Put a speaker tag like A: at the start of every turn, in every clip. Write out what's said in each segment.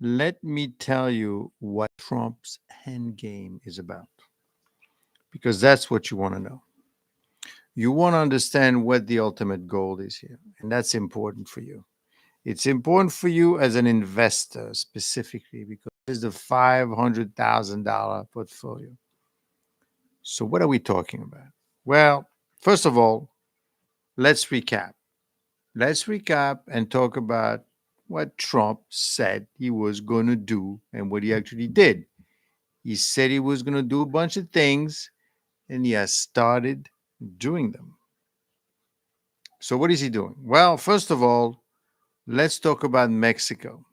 A: Let me tell you what Trump's end game is about, because that's what you want to know. You want to understand what the ultimate goal is here, and that's important for you. It's important for you as an investor specifically because it's the $500,000 portfolio. So, what are we talking about? Well, first of all, let's recap. Let's recap and talk about what Trump said he was going to do and what he actually did. He said he was going to do a bunch of things and he has started doing them. So, what is he doing? Well, first of all, let's talk about Mexico.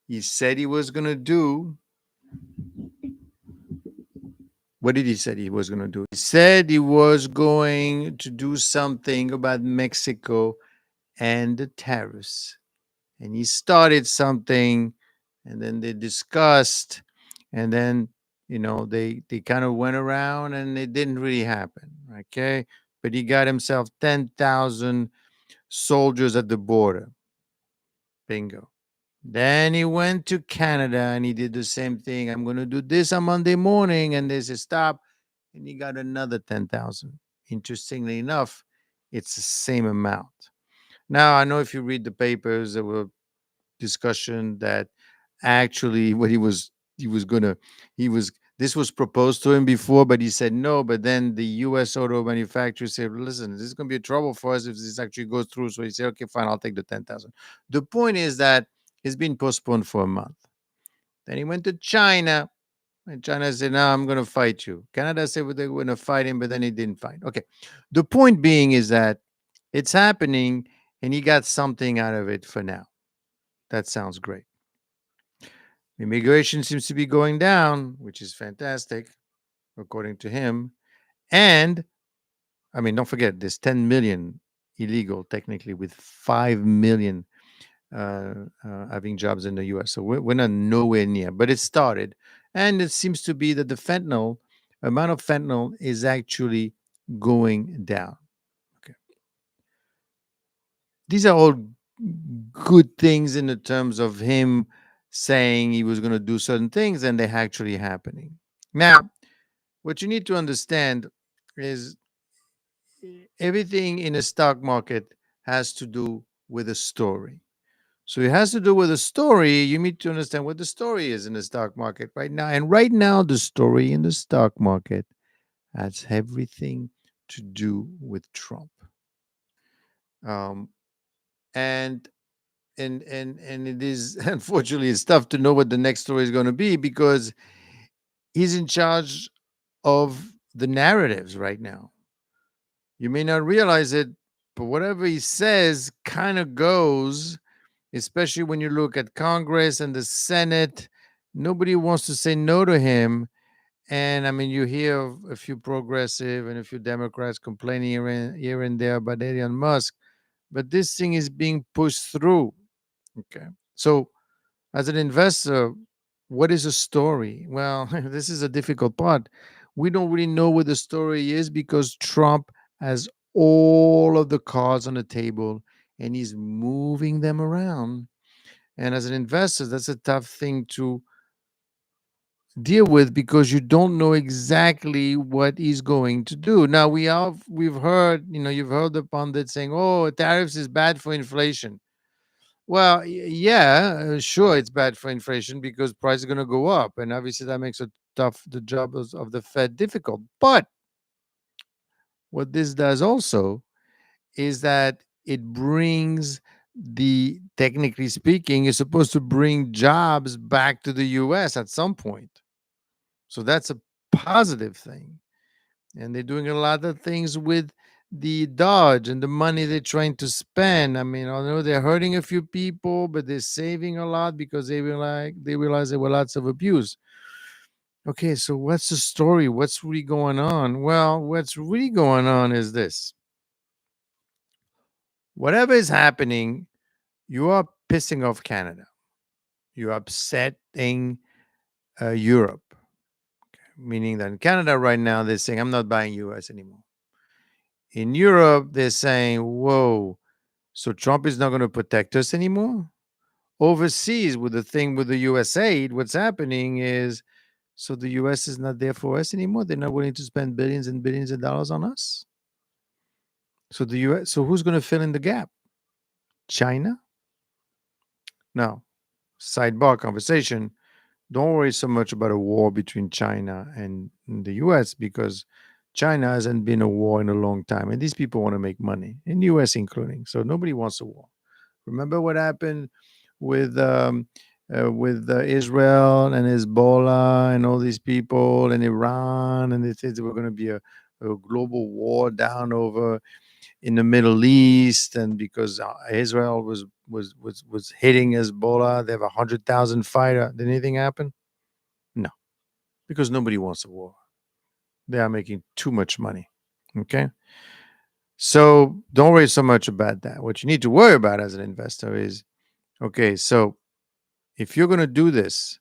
A: He said he was going to do what did he say he was going to do? He said he was going to do something about Mexico and the tariffs. And he started something, and then they discussed, and then they kind of went around, and it didn't really happen. Okay, but he got himself 10,000 soldiers at the border. Bingo. Then he went to Canada and he did the same thing. I'm going to do this on Monday morning. And they said, stop. And he got another 10,000. Interestingly enough, it's the same amount. Now, I know if you read the papers, there were discussion that actually what he was gonna he was this was proposed to him before, but he said no. But then the U.S. auto manufacturer said, "Listen, this is going to be a trouble for us if this actually goes through." So he said, "Okay, fine, I'll take the 10,000." The point is that it's been postponed for a month. Then he went to China, and China said, "No, I'm going to fight you." Canada said, well, they were going to fight him, but then he didn't fight. Okay, the point being is that it's happening, and he got something out of it for now. That sounds great. Immigration seems to be going down, which is fantastic, according to him. And I mean, don't forget, there's 10 million illegal, technically, with 5 million having jobs in the US. So we're not nowhere near, but it started. And it seems to be that the fentanyl, amount of fentanyl is actually going down. Okay. These are all good things in the terms of him saying he was going to do certain things and they're actually happening. Now, what you need to understand is everything in a stock market has to do with a story. So it has to do with a story. You need to understand what the story is in the stock market right now. And right now, the story in the stock market has everything to do with Trump. Um, and and it is unfortunately it's tough to know what the next story is going to be because he's in charge of the narratives right now. You may not realize it, but whatever he says kind of goes, especially when you look at Congress and the Senate. Nobody wants to say no to him. And I mean, you hear of a few progressive and a few Democrats complaining here and there about Elon Musk, but this thing is being pushed through. Okay. So, as an investor, what is a story? Well, this is a difficult part. We don't really know what the story is because Trump has all of the cards on the table and he's moving them around. And as an investor, that's a tough thing to deal with because you don't know exactly what he's going to do. Now we've heard, you've heard the pundits saying, "Oh, tariffs is bad for inflation." Well, yeah, sure, it's bad for inflation because prices are going to go up, and obviously that makes the job of the Fed difficult. But what this does also is that it brings technically speaking, is supposed to bring jobs back to the U.S. at some point. So that's a positive thing. And they're doing a lot of things with the Dodge and the money they're trying to spend. I mean, I know they're hurting a few people, but they're saving a lot because they realize there were lots of abuse. Okay, so what's the story? What's really going on? Well, what's really going on is this. Whatever is happening, you are pissing off Canada. You're upsetting Europe, meaning that in Canada right now, they're saying, I'm not buying US anymore. In Europe, they're saying, whoa, so Trump is not going to protect us anymore? Overseas, with the thing with the US aid, what's happening is so the US is not there for us anymore. They're not willing to spend billions and billions of dollars on us. So the US, so who's going to fill in the gap? China? No. Sidebar conversation. Don't worry so much about a war between China and the US because China hasn't been a war in a long time. And these people want to make money, in the US including. So nobody wants a war. Remember what happened with Israel and Hezbollah and all these people and Iran, and they said there were going to be a global war down over in the Middle East, and because Israel was hitting Hezbollah, they have 100,000 fighter. Did anything happen? No, because nobody wants a war. They are making too much money. Okay, so don't worry so much about that. What you need to worry about as an investor is okay. So if you're going to do this,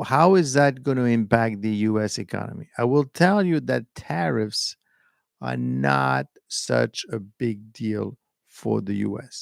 A: how is that going to impact the U.S. economy? I will tell you that tariffs are not such a big deal for the U.S.